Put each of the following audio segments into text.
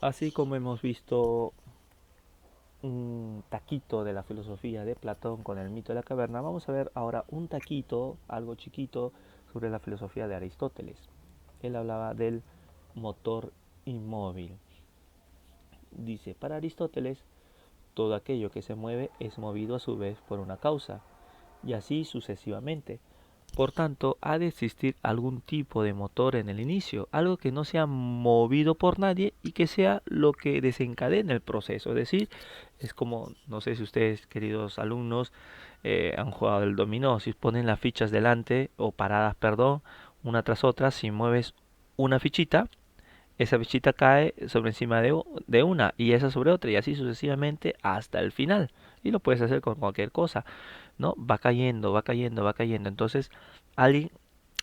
Así como hemos visto un taquito de la filosofía de Platón con el mito de la caverna, vamos a ver ahora un taquito, algo chiquito, sobre la filosofía de Aristóteles. Él hablaba del motor inmóvil. Dice, para Aristóteles, todo aquello que se mueve es movido a su vez por una causa, y así sucesivamente. Por tanto, ha de existir algún tipo de motor en el inicio, algo que no sea movido por nadie y que sea lo que desencadene el proceso. Es decir, es como, no sé si ustedes, queridos alumnos, han jugado el dominó, si ponen las fichas delante o paradas, perdón, una tras otra, si mueves una fichita, esa fichita cae sobre encima de una y esa sobre otra y así sucesivamente hasta el final. Y lo puedes hacer con cualquier cosa, ¿no? Va cayendo, va cayendo, va cayendo. Entonces, alguien,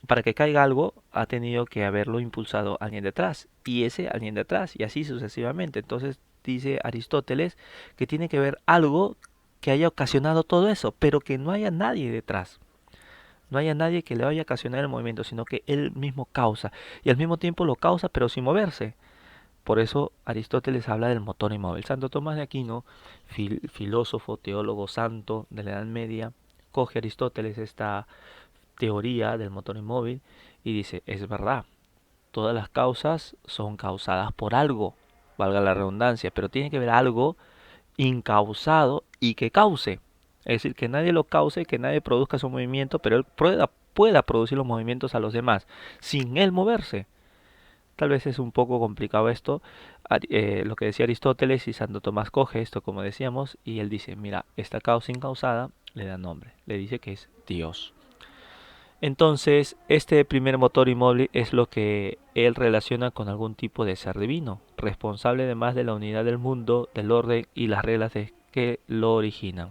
para que caiga algo, ha tenido que haberlo impulsado alguien detrás y ese alguien detrás y así sucesivamente. Entonces, dice Aristóteles que tiene que haber algo que haya ocasionado todo eso, pero que no haya nadie detrás. No haya nadie que le vaya a ocasionar el movimiento, sino que él mismo causa. Y al mismo tiempo lo causa, pero sin moverse. Por eso Aristóteles habla del motor inmóvil. Santo Tomás de Aquino, filósofo, teólogo santo de la Edad Media, coge Aristóteles esta teoría del motor inmóvil y dice, es verdad, todas las causas son causadas por algo, valga la redundancia, pero tiene que haber algo incausado y que cause. Es decir, que nadie lo cause, que nadie produzca su movimiento, pero él pueda producir los movimientos a los demás sin él moverse. Tal vez es un poco complicado esto, lo que decía Aristóteles y Santo Tomás coge esto, como decíamos, y él dice, mira, esta causa incausada le da nombre, le dice que es Dios. Entonces, este primer motor inmóvil es lo que él relaciona con algún tipo de ser divino, responsable además de la unidad del mundo, del orden y las reglas que lo originan.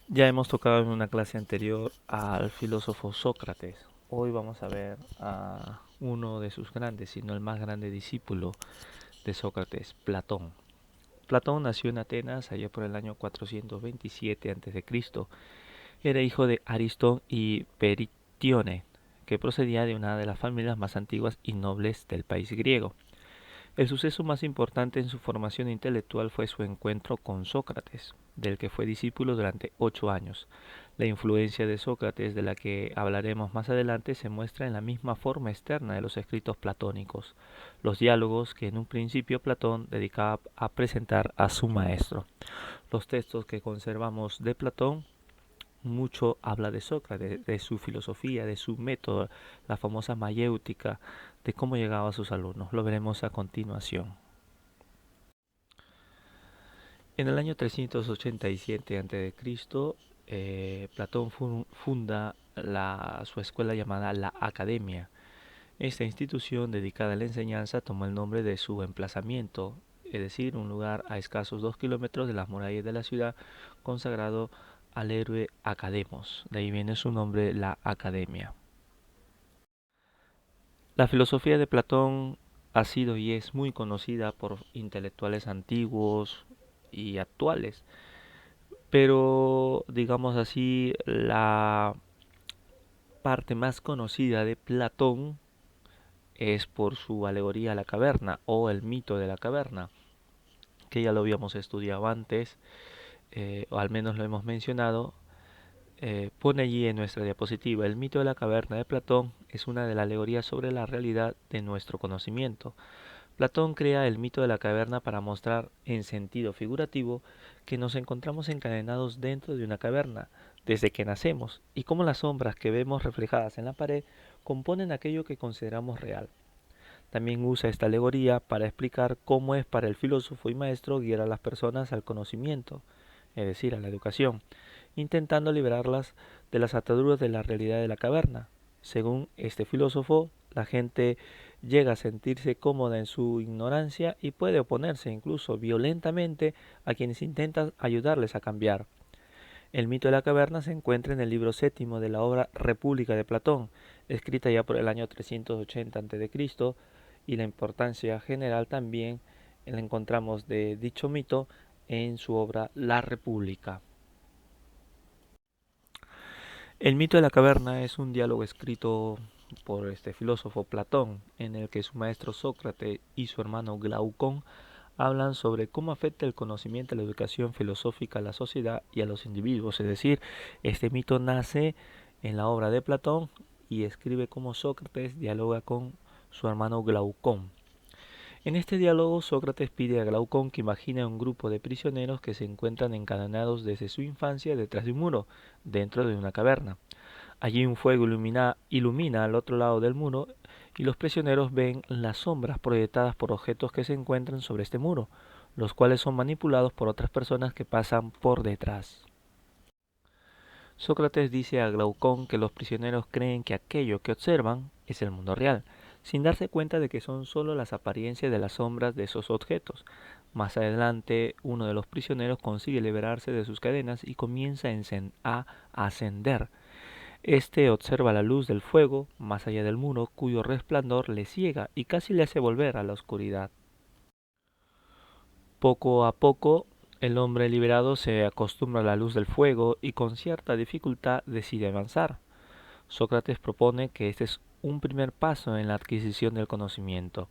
Ya hemos tocado en una clase anterior al filósofo Sócrates. Hoy vamos a ver a uno de sus grandes, si no el más grande discípulo de Sócrates, Platón. Platón nació en Atenas allá por el año 427 a.C. Era hijo de Aristón y Peritione, que procedía de una de las familias más antiguas y nobles del país griego. El suceso más importante en su formación intelectual fue su encuentro con Sócrates, del que fue discípulo durante 8 años. La influencia de Sócrates, de la que hablaremos más adelante, se muestra en la misma forma externa de los escritos platónicos, los diálogos que en un principio Platón dedicaba a presentar a su maestro. Los textos que conservamos de Platón mucho habla de Sócrates, de su filosofía, de su método, la famosa mayéutica, de cómo llegaba a sus alumnos. Lo veremos a continuación. En el año 387 a.C., Platón funda su escuela llamada la Academia. Esta institución dedicada a la enseñanza tomó el nombre de su emplazamiento, es decir, un lugar a escasos 2 kilómetros de las murallas de la ciudad, consagrado al héroe Academos. De ahí viene su nombre, la Academia. La filosofía de Platón ha sido y es muy conocida por intelectuales antiguos y actuales, pero digamos así, la parte más conocida de Platón es por su alegoría a la caverna o el mito de la caverna, que ya lo habíamos estudiado antes, o al menos lo hemos mencionado. Pone allí en nuestra diapositiva, el mito de la caverna de Platón es una de las alegorías sobre la realidad de nuestro conocimiento. Platón crea el mito de la caverna para mostrar en sentido figurativo que nos encontramos encadenados dentro de una caverna desde que nacemos y cómo las sombras que vemos reflejadas en la pared componen aquello que consideramos real. También usa esta alegoría para explicar cómo es para el filósofo y maestro guiar a las personas al conocimiento, es decir, a la educación, intentando liberarlas de las ataduras de la realidad de la caverna. Según este filósofo, la gente llega a sentirse cómoda en su ignorancia y puede oponerse incluso violentamente a quienes intentan ayudarles a cambiar. El mito de la caverna se encuentra en el libro séptimo de la obra República de Platón, escrita ya por el año 380 a.C., y la importancia general también la encontramos de dicho mito en su obra La República. El mito de la caverna es un diálogo escrito por este filósofo Platón, en el que su maestro Sócrates y su hermano Glaucón hablan sobre cómo afecta el conocimiento y la educación filosófica a la sociedad y a los individuos. Es decir, este mito nace en la obra de Platón y escribe cómo Sócrates dialoga con su hermano Glaucón. En este diálogo, Sócrates pide a Glaucón que imagine a un grupo de prisioneros que se encuentran encadenados desde su infancia detrás de un muro, dentro de una caverna. Allí un fuego ilumina al otro lado del muro y los prisioneros ven las sombras proyectadas por objetos que se encuentran sobre este muro, los cuales son manipulados por otras personas que pasan por detrás. Sócrates dice a Glaucón que los prisioneros creen que aquello que observan es el mundo real, sin darse cuenta de que son solo las apariencias de las sombras de esos objetos. Más adelante, uno de los prisioneros consigue liberarse de sus cadenas y comienza a ascender. Este observa la luz del fuego más allá del muro, cuyo resplandor le ciega y casi le hace volver a la oscuridad. Poco a poco, el hombre liberado se acostumbra a la luz del fuego y con cierta dificultad decide avanzar. Sócrates propone que este es un primer paso en la adquisición del conocimiento.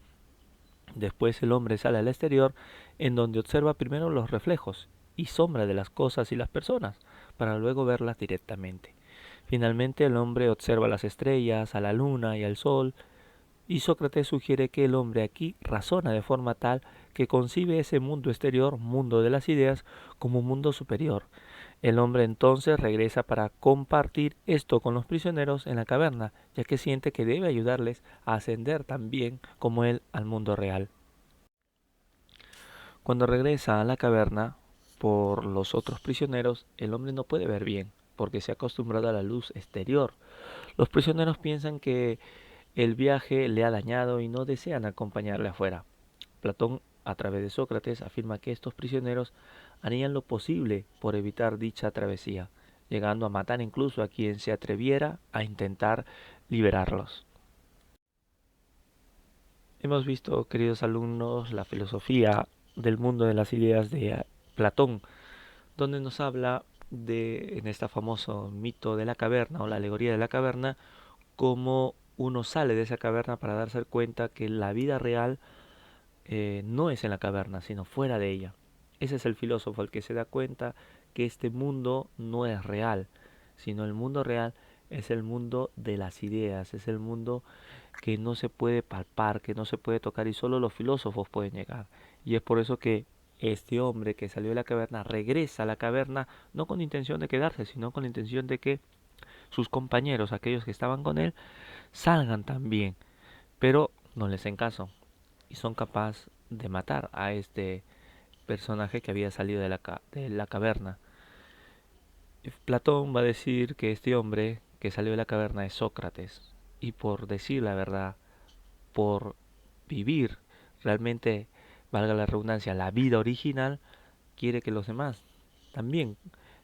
Después el hombre sale al exterior, en donde observa primero los reflejos y sombras de las cosas y las personas, para luego verlas directamente. Finalmente el hombre observa las estrellas, a la luna y al sol, y Sócrates sugiere que el hombre aquí razona de forma tal que concibe ese mundo exterior, mundo de las ideas, como un mundo superior. El hombre entonces regresa para compartir esto con los prisioneros en la caverna, ya que siente que debe ayudarles a ascender también como él al mundo real. Cuando regresa a la caverna, por los otros prisioneros, el hombre no puede ver bien, porque se ha acostumbrado a la luz exterior. Los prisioneros piensan que el viaje le ha dañado y no desean acompañarle afuera. Platón, a través de Sócrates, afirma que estos prisioneros harían lo posible por evitar dicha travesía, llegando a matar incluso a quien se atreviera a intentar liberarlos. Hemos visto, queridos alumnos, la filosofía del mundo de las ideas de Platón, donde nos habla de, en este famoso mito de la caverna o la alegoría de la caverna, cómo uno sale de esa caverna para darse cuenta que la vida real no es en la caverna, sino fuera de ella. Ese es el filósofo, el que se da cuenta que este mundo no es real, sino el mundo real es el mundo de las ideas, es el mundo que no se puede palpar, que no se puede tocar y solo los filósofos pueden llegar. Y es por eso que este hombre que salió de la caverna regresa a la caverna no con intención de quedarse, sino con la intención de que sus compañeros, aquellos que estaban con él, salgan también, pero no les hacen caso y son capaces de matar a este personaje que había salido de la caverna. Platón va a decir que este hombre que salió de la caverna es Sócrates y por decir la verdad, por vivir realmente, valga la redundancia, la vida original, quiere que los demás también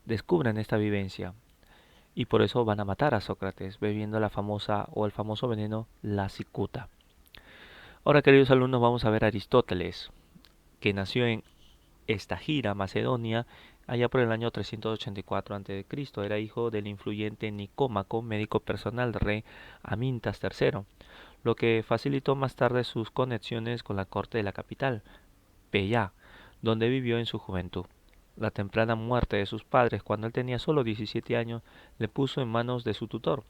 descubran esta vivencia. Y por eso van a matar a Sócrates bebiendo la famosa o el famoso veneno, la cicuta. Ahora, queridos alumnos, vamos a ver a Aristóteles, que nació en Estagira, Macedonia, allá por el año 384 a.C. Era hijo del influyente Nicómaco, médico personal del rey Amintas III, lo que facilitó más tarde sus conexiones con la corte de la capital, Pella, donde vivió en su juventud. La temprana muerte de sus padres cuando él tenía solo 17 años le puso en manos de su tutor,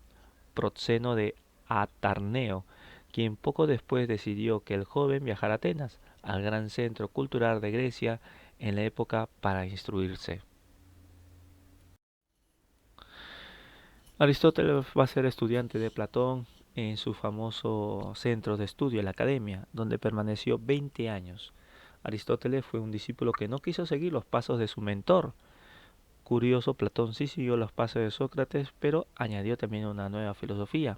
Proxeno de Atarneo, quien poco después decidió que el joven viajara a Atenas, al gran centro cultural de Grecia en la época, para instruirse. Aristóteles va a ser estudiante de Platón en su famoso centro de estudio, la Academia, donde permaneció 20 años. Aristóteles fue un discípulo que no quiso seguir los pasos de su mentor. Curioso, Platón sí siguió los pasos de Sócrates, pero añadió también una nueva filosofía.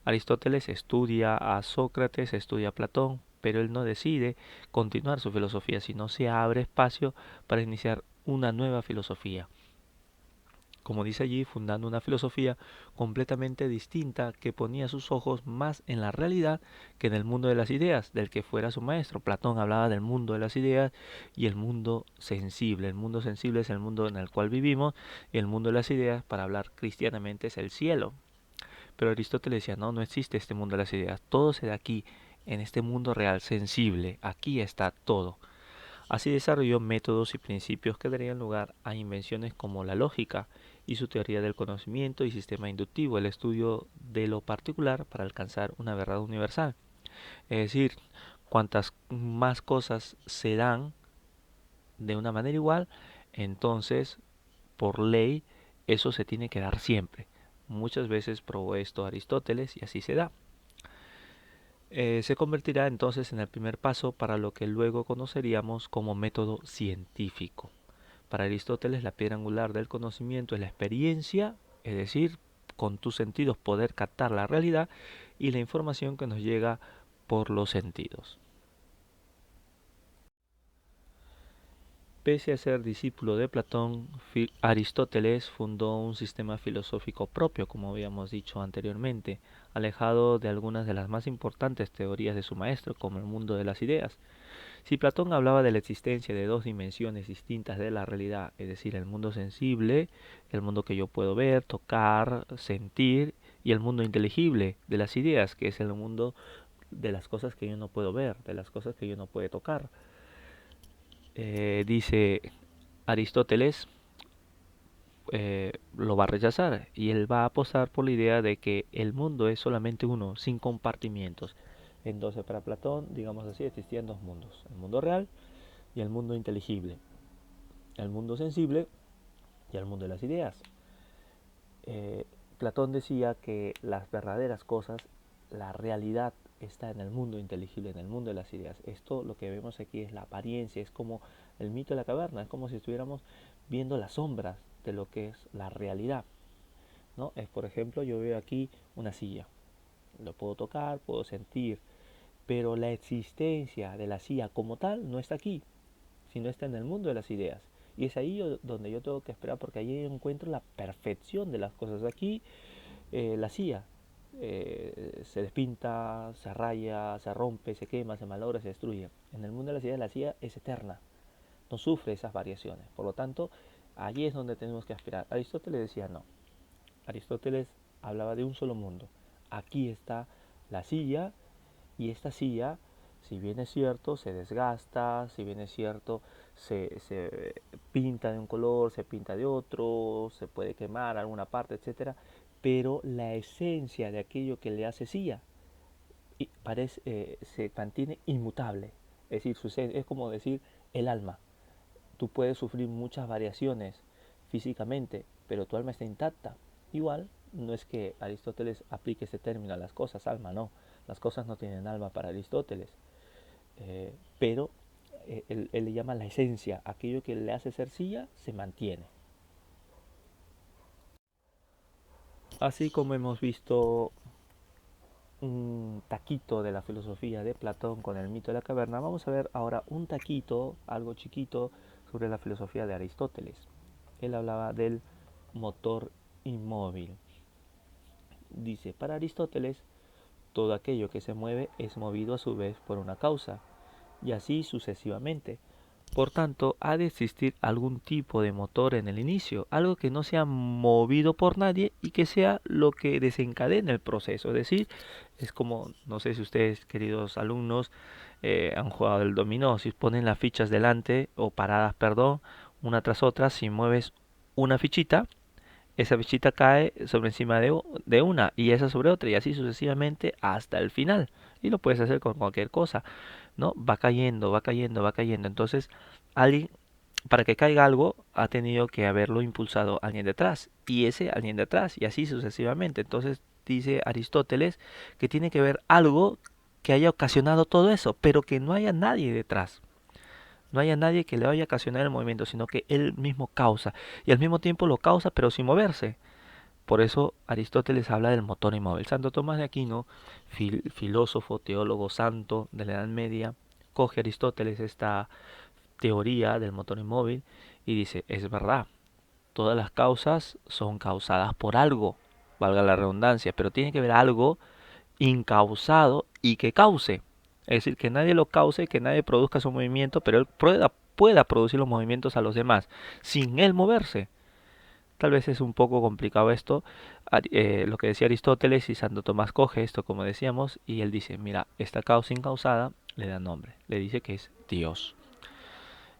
Aristóteles estudia a Sócrates, estudia a Platón, pero él no decide continuar su filosofía, sino se abre espacio para iniciar una nueva filosofía. Como dice allí, fundando una filosofía completamente distinta que ponía sus ojos más en la realidad que en el mundo de las ideas, del que fuera su maestro. Platón hablaba del mundo de las ideas y el mundo sensible. El mundo sensible es el mundo en el cual vivimos y el mundo de las ideas, para hablar cristianamente, es el cielo. Pero Aristóteles decía, no, no existe este mundo de las ideas, todo se da aquí, en este mundo real, sensible, aquí está todo. Así desarrolló métodos y principios que darían lugar a invenciones como la lógica y su teoría del conocimiento y sistema inductivo, el estudio de lo particular para alcanzar una verdad universal. Es decir, cuantas más cosas se dan de una manera igual, entonces, por ley, eso se tiene que dar siempre. Muchas veces probó esto Aristóteles y así se da. Se convertirá entonces en el primer paso para lo que luego conoceríamos como método científico. Para Aristóteles, la piedra angular del conocimiento es la experiencia, es decir, con tus sentidos poder captar la realidad y la información que nos llega por los sentidos. Pese a ser discípulo de Platón, Aristóteles fundó un sistema filosófico propio, como habíamos dicho anteriormente, alejado de algunas de las más importantes teorías de su maestro, como el mundo de las ideas. Si Platón hablaba de la existencia de dos dimensiones distintas de la realidad, es decir, el mundo sensible, el mundo que yo puedo ver, tocar, sentir, y el mundo inteligible de las ideas, que es el mundo de las cosas que yo no puedo ver, de las cosas que yo no puedo tocar. Dice Aristóteles, lo va a rechazar y él va a apostar por la idea de que el mundo es solamente uno, sin compartimientos. Entonces para Platón, digamos así, existían dos mundos, el mundo real y el mundo inteligible, el mundo sensible y el mundo de las ideas. Eh, Platón decía que las verdaderas cosas, la realidad está en el mundo inteligible, en el mundo de las ideas. Esto lo que vemos aquí es la apariencia, es como el mito de la caverna, es como si estuviéramos viendo las sombras de lo que es la realidad, ¿no? Es, por ejemplo, yo veo aquí una silla, lo puedo tocar, puedo sentir, pero la existencia de la silla como tal no está aquí, sino está en el mundo de las ideas. Y es ahí donde yo tengo que esperar, porque ahí encuentro la perfección de las cosas. Aquí la silla se despinta, se raya, se rompe, se quema, se malogra, se destruye. En el mundo de las ideas la silla es eterna, no sufre esas variaciones. Por lo tanto, allí es donde tenemos que aspirar. Aristóteles decía no. Aristóteles hablaba de un solo mundo. Aquí está la silla, y esta silla, si bien es cierto, se desgasta, si bien es cierto, se pinta de un color, se pinta de otro, se puede quemar alguna parte, etcétera, pero la esencia de aquello que le hace silla se mantiene inmutable. Es decir, es como decir el alma. Tú puedes sufrir muchas variaciones físicamente, pero tu alma está intacta. Igual, no es que Aristóteles aplique ese término a las cosas, alma, no. Las cosas no tienen alma para Aristóteles, pero él le llama la esencia, aquello que le hace ser silla se mantiene. Así como hemos visto un taquito de la filosofía de Platón con el mito de la caverna, vamos a ver ahora un taquito, algo chiquito, sobre la filosofía de Aristóteles. Él hablaba del motor inmóvil. Dice, para Aristóteles, todo aquello que se mueve es movido a su vez por una causa, y así sucesivamente. Por tanto, ha de existir algún tipo de motor en el inicio, algo que no sea movido por nadie y que sea lo que desencadene el proceso. Es decir, es como, no sé si ustedes, queridos alumnos, han jugado el dominó, si ponen las fichas delante o paradas, perdón, una tras otra, si mueves una fichita, esa fichita cae sobre encima de una y esa sobre otra y así sucesivamente hasta el final. Y lo puedes hacer con cualquier cosa, ¿no? Va cayendo, va cayendo, va cayendo. Entonces, alguien, para que caiga algo, ha tenido que haberlo impulsado alguien detrás y ese alguien detrás y así sucesivamente. Entonces, dice Aristóteles que tiene que haber algo que haya ocasionado todo eso, pero que no haya nadie detrás. No haya nadie que le vaya a ocasionar el movimiento, sino que él mismo causa. Y al mismo tiempo lo causa, pero sin moverse. Por eso Aristóteles habla del motor inmóvil. Santo Tomás de Aquino, filósofo, teólogo santo de la Edad Media, coge a Aristóteles esta teoría del motor inmóvil y dice, es verdad, todas las causas son causadas por algo, valga la redundancia, pero tiene que haber algo incausado y que cause. Es decir, que nadie lo cause, que nadie produzca su movimiento, pero él pueda producir los movimientos a los demás sin él moverse. Tal vez es un poco complicado esto, lo que decía Aristóteles, y Santo Tomás coge esto, como decíamos, y él dice, mira, esta causa incausada le da nombre, le dice que es Dios.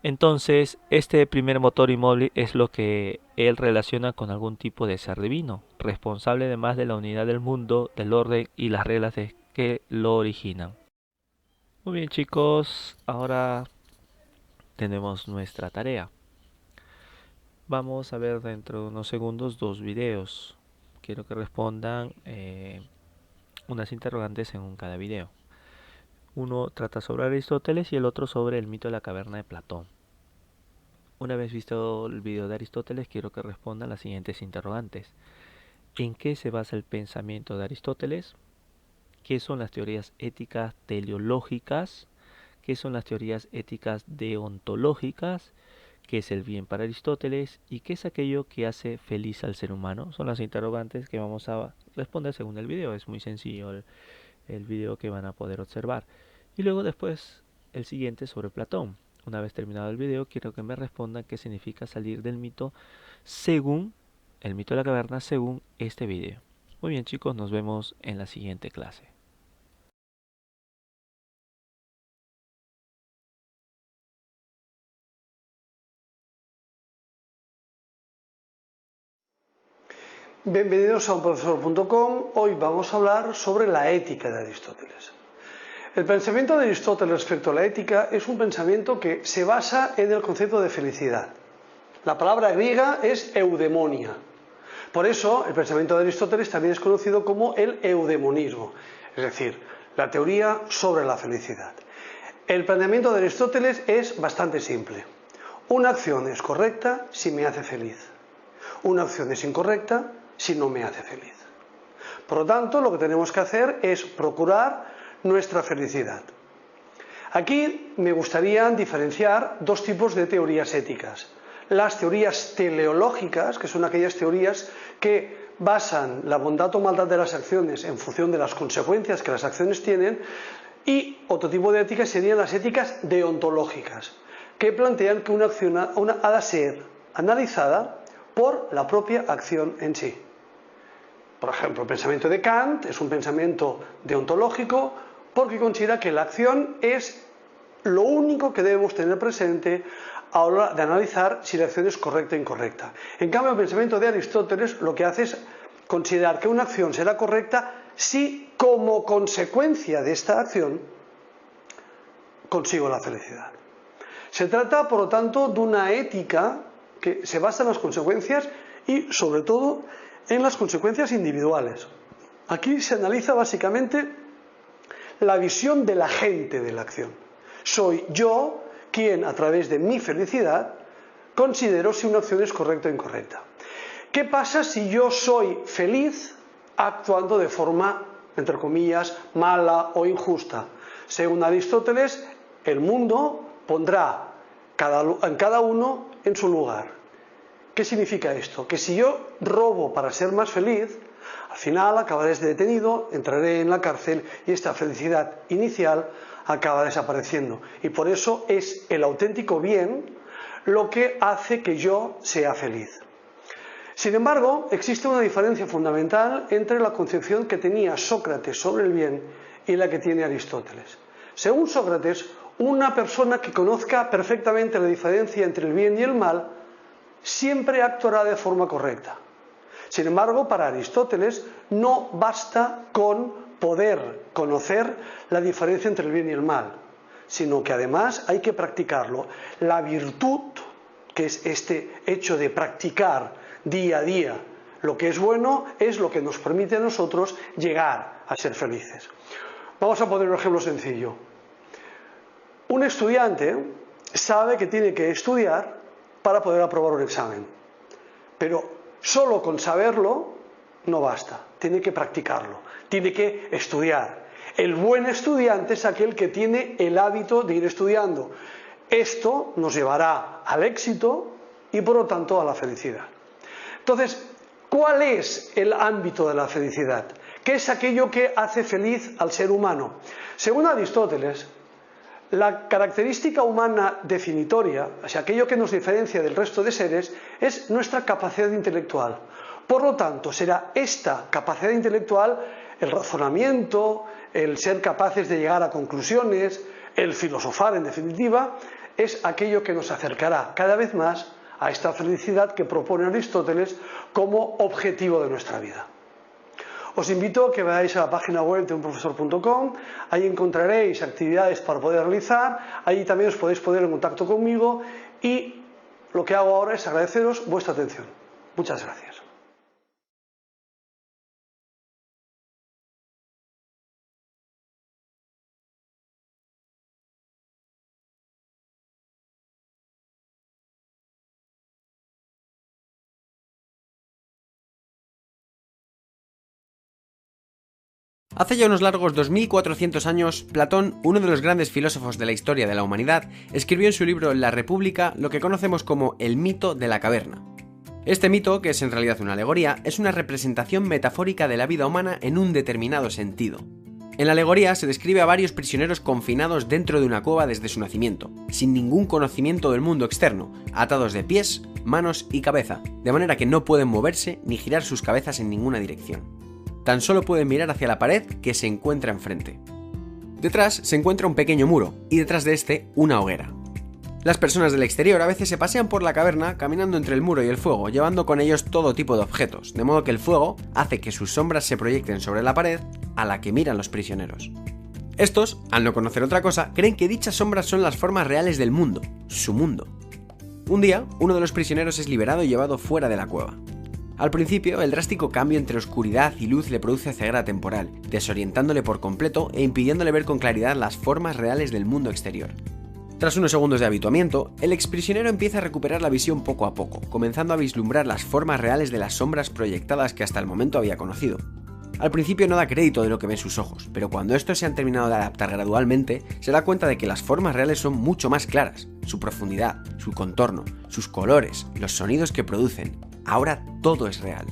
Entonces, este primer motor inmóvil es lo que él relaciona con algún tipo de ser divino, responsable además de la unidad del mundo, del orden y las reglas que lo originan. Muy bien, chicos, ahora tenemos nuestra tarea. Vamos a ver dentro de unos segundos dos videos. Quiero que respondan unas interrogantes en cada video. Uno trata sobre Aristóteles y el otro sobre el mito de la caverna de Platón. Una vez visto el video de Aristóteles, quiero que respondan las siguientes interrogantes. ¿En qué se basa el pensamiento de Aristóteles? ¿Qué son las teorías éticas teleológicas? ¿Qué son las teorías éticas deontológicas? ¿Qué es el bien para Aristóteles? ¿Y qué es aquello que hace feliz al ser humano? Son las interrogantes que vamos a responder según el video. Es muy sencillo el video que van a poder observar. Y luego después el siguiente sobre Platón. Una vez terminado el video, quiero que me respondan qué significa salir del mito según el mito de la caverna, según este video. Muy bien, chicos, nos vemos en la siguiente clase. Bienvenidos a unprofesor.com. Hoy vamos a hablar sobre la ética de Aristóteles. El pensamiento de Aristóteles respecto a la ética es un pensamiento que se basa en el concepto de felicidad. La palabra griega es eudemonia. Por eso, el pensamiento de Aristóteles también es conocido como el eudemonismo, es decir, la teoría sobre la felicidad. El planteamiento de Aristóteles es bastante simple. Una acción es correcta si me hace feliz. Una acción es incorrecta si no me hace feliz. Por lo tanto, lo que tenemos que hacer es procurar nuestra felicidad. Aquí me gustaría diferenciar dos tipos de teorías éticas. Las teorías teleológicas, que son aquellas teorías que basan la bondad o maldad de las acciones en función de las consecuencias que las acciones tienen, y otro tipo de éticas serían las éticas deontológicas, que plantean que una acción ha de ser analizada por la propia acción en sí. Por ejemplo, el pensamiento de Kant es un pensamiento deontológico porque considera que la acción es lo único que debemos tener presente a la hora de analizar si la acción es correcta o incorrecta. En cambio, el pensamiento de Aristóteles lo que hace es considerar que una acción será correcta si, como consecuencia de esta acción, consigo la felicidad. Se trata, por lo tanto, de una ética que se basa en las consecuencias y, sobre todo, en las consecuencias individuales. Aquí se analiza básicamente la visión del agente de la acción. Soy yo quien, a través de mi felicidad, considero si una acción es correcta o incorrecta. ¿Qué pasa si yo soy feliz actuando de forma, entre comillas, mala o injusta? Según Aristóteles, el mundo pondrá en cada uno en su lugar. ¿Qué significa esto? Que si yo robo para ser más feliz, al final acabaré detenido, entraré en la cárcel y esta felicidad inicial acaba desapareciendo. Y por eso es el auténtico bien lo que hace que yo sea feliz. Sin embargo, existe una diferencia fundamental entre la concepción que tenía Sócrates sobre el bien y la que tiene Aristóteles. Según Sócrates, una persona que conozca perfectamente la diferencia entre el bien y el mal siempre actuará de forma correcta. Sin embargo, para Aristóteles no basta con poder conocer la diferencia entre el bien y el mal, sino que además hay que practicarlo. La virtud, que es este hecho de practicar día a día lo que es bueno, es lo que nos permite a nosotros llegar a ser felices. Vamos a poner un ejemplo sencillo. Un estudiante sabe que tiene que estudiar para poder aprobar un examen, pero solo con saberlo no basta, tiene que practicarlo, tiene que estudiar. El buen estudiante es aquel que tiene el hábito de ir estudiando. Esto nos llevará al éxito y por lo tanto a la felicidad. Entonces, ¿cuál es el ámbito de la felicidad? ¿Qué es aquello que hace feliz al ser humano? Según Aristóteles, La característica humana definitoria, o sea, aquello que nos diferencia del resto de seres, es nuestra capacidad intelectual. Por lo tanto, será esta capacidad intelectual, el razonamiento, el ser capaces de llegar a conclusiones, el filosofar en definitiva, es aquello que nos acercará cada vez más a esta felicidad que propone Aristóteles como objetivo de nuestra vida. Os invito a que vayáis a la página web de unprofesor.com, ahí encontraréis actividades para poder realizar, ahí también os podéis poner en contacto conmigo y lo que hago ahora es agradeceros vuestra atención. Muchas gracias. Hace ya unos largos 2400 años, Platón, uno de los grandes filósofos de la historia de la humanidad, escribió en su libro La República lo que conocemos como el mito de la caverna. Este mito, que es en realidad una alegoría, es una representación metafórica de la vida humana en un determinado sentido. En la alegoría se describe a varios prisioneros confinados dentro de una cueva desde su nacimiento, sin ningún conocimiento del mundo externo, atados de pies, manos y cabeza, de manera que no pueden moverse ni girar sus cabezas en ninguna dirección. Tan solo pueden mirar hacia la pared que se encuentra enfrente. Detrás se encuentra un pequeño muro y detrás de este una hoguera. Las personas del exterior a veces se pasean por la caverna caminando entre el muro y el fuego, llevando con ellos todo tipo de objetos, de modo que el fuego hace que sus sombras se proyecten sobre la pared a la que miran los prisioneros. Estos, al no conocer otra cosa, creen que dichas sombras son las formas reales del mundo, su mundo. Un día, uno de los prisioneros es liberado y llevado fuera de la cueva. Al principio, el drástico cambio entre oscuridad y luz le produce ceguera temporal, desorientándole por completo e impidiéndole ver con claridad las formas reales del mundo exterior. Tras unos segundos de habituamiento, el exprisionero empieza a recuperar la visión poco a poco, comenzando a vislumbrar las formas reales de las sombras proyectadas que hasta el momento había conocido. Al principio no da crédito de lo que ven sus ojos, pero cuando estos se han terminado de adaptar gradualmente, se da cuenta de que las formas reales son mucho más claras, su profundidad, su contorno, sus colores, los sonidos que producen. Ahora todo es real.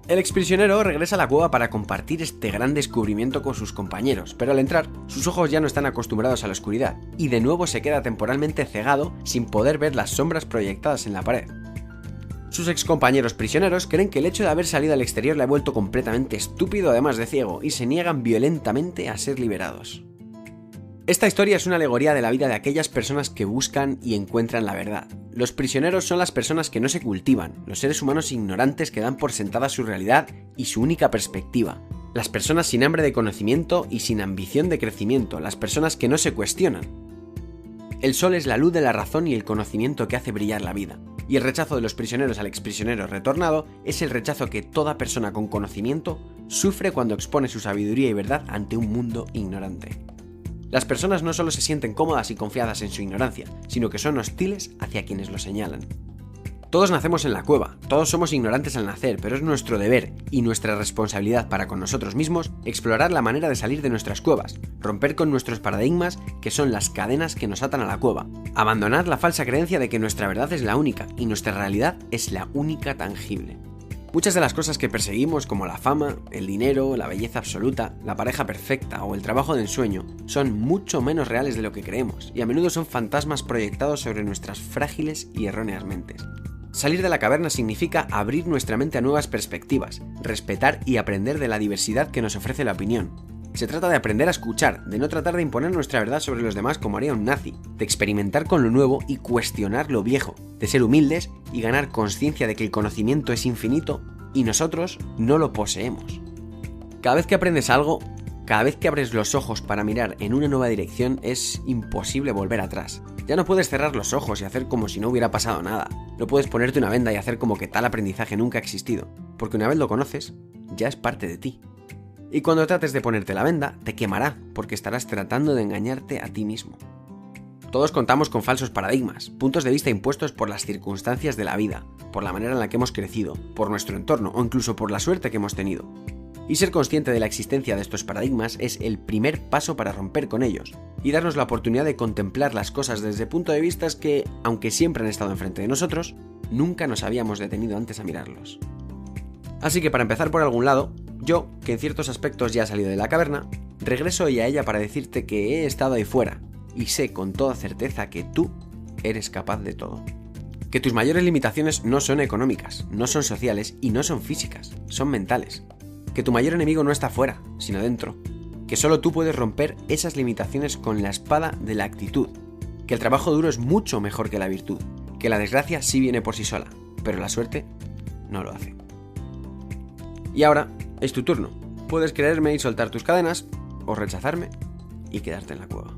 El exprisionero regresa a la cueva para compartir este gran descubrimiento con sus compañeros, pero al entrar, sus ojos ya no están acostumbrados a la oscuridad, y de nuevo se queda temporalmente cegado sin poder ver las sombras proyectadas en la pared. Sus excompañeros prisioneros creen que el hecho de haber salido al exterior le ha vuelto completamente estúpido además de ciego, y se niegan violentamente a ser liberados. Esta historia es una alegoría de la vida de aquellas personas que buscan y encuentran la verdad. Los prisioneros son las personas que no se cultivan, los seres humanos ignorantes que dan por sentada su realidad y su única perspectiva. Las personas sin hambre de conocimiento y sin ambición de crecimiento, las personas que no se cuestionan. El sol es la luz de la razón y el conocimiento que hace brillar la vida. Y el rechazo de los prisioneros al exprisionero retornado es el rechazo que toda persona con conocimiento sufre cuando expone su sabiduría y verdad ante un mundo ignorante. Las personas no solo se sienten cómodas y confiadas en su ignorancia, sino que son hostiles hacia quienes lo señalan. Todos nacemos en la cueva, todos somos ignorantes al nacer, pero es nuestro deber y nuestra responsabilidad para con nosotros mismos explorar la manera de salir de nuestras cuevas, romper con nuestros paradigmas que son las cadenas que nos atan a la cueva, abandonar la falsa creencia de que nuestra verdad es la única y nuestra realidad es la única tangible. Muchas de las cosas que perseguimos, como la fama, el dinero, la belleza absoluta, la pareja perfecta o el trabajo de ensueño, son mucho menos reales de lo que creemos y a menudo son fantasmas proyectados sobre nuestras frágiles y erróneas mentes. Salir de la caverna significa abrir nuestra mente a nuevas perspectivas, respetar y aprender de la diversidad que nos ofrece la opinión. Se trata de aprender a escuchar, de no tratar de imponer nuestra verdad sobre los demás como haría un nazi, de experimentar con lo nuevo y cuestionar lo viejo, de ser humildes y ganar conciencia de que el conocimiento es infinito y nosotros no lo poseemos. Cada vez que aprendes algo, cada vez que abres los ojos para mirar en una nueva dirección, es imposible volver atrás. Ya no puedes cerrar los ojos y hacer como si no hubiera pasado nada. No puedes ponerte una venda y hacer como que tal aprendizaje nunca ha existido, porque una vez lo conoces, ya es parte de ti. Y cuando trates de ponerte la venda, te quemará, porque estarás tratando de engañarte a ti mismo. Todos contamos con falsos paradigmas, puntos de vista impuestos por las circunstancias de la vida, por la manera en la que hemos crecido, por nuestro entorno o incluso por la suerte que hemos tenido. Y ser consciente de la existencia de estos paradigmas es el primer paso para romper con ellos y darnos la oportunidad de contemplar las cosas desde puntos de vista que, aunque siempre han estado enfrente de nosotros, nunca nos habíamos detenido antes a mirarlos. Así que para empezar por algún lado, yo, que en ciertos aspectos ya he salido de la caverna, regreso hoy a ella para decirte que he estado ahí fuera, y sé con toda certeza que tú eres capaz de todo. Que tus mayores limitaciones no son económicas, no son sociales y no son físicas, son mentales. Que tu mayor enemigo no está fuera, sino dentro. Que solo tú puedes romper esas limitaciones con la espada de la actitud. Que el trabajo duro es mucho mejor que la virtud. Que la desgracia sí viene por sí sola, pero la suerte no lo hace. Y ahora es tu turno. Puedes creerme y soltar tus cadenas, o rechazarme y quedarte en la cueva.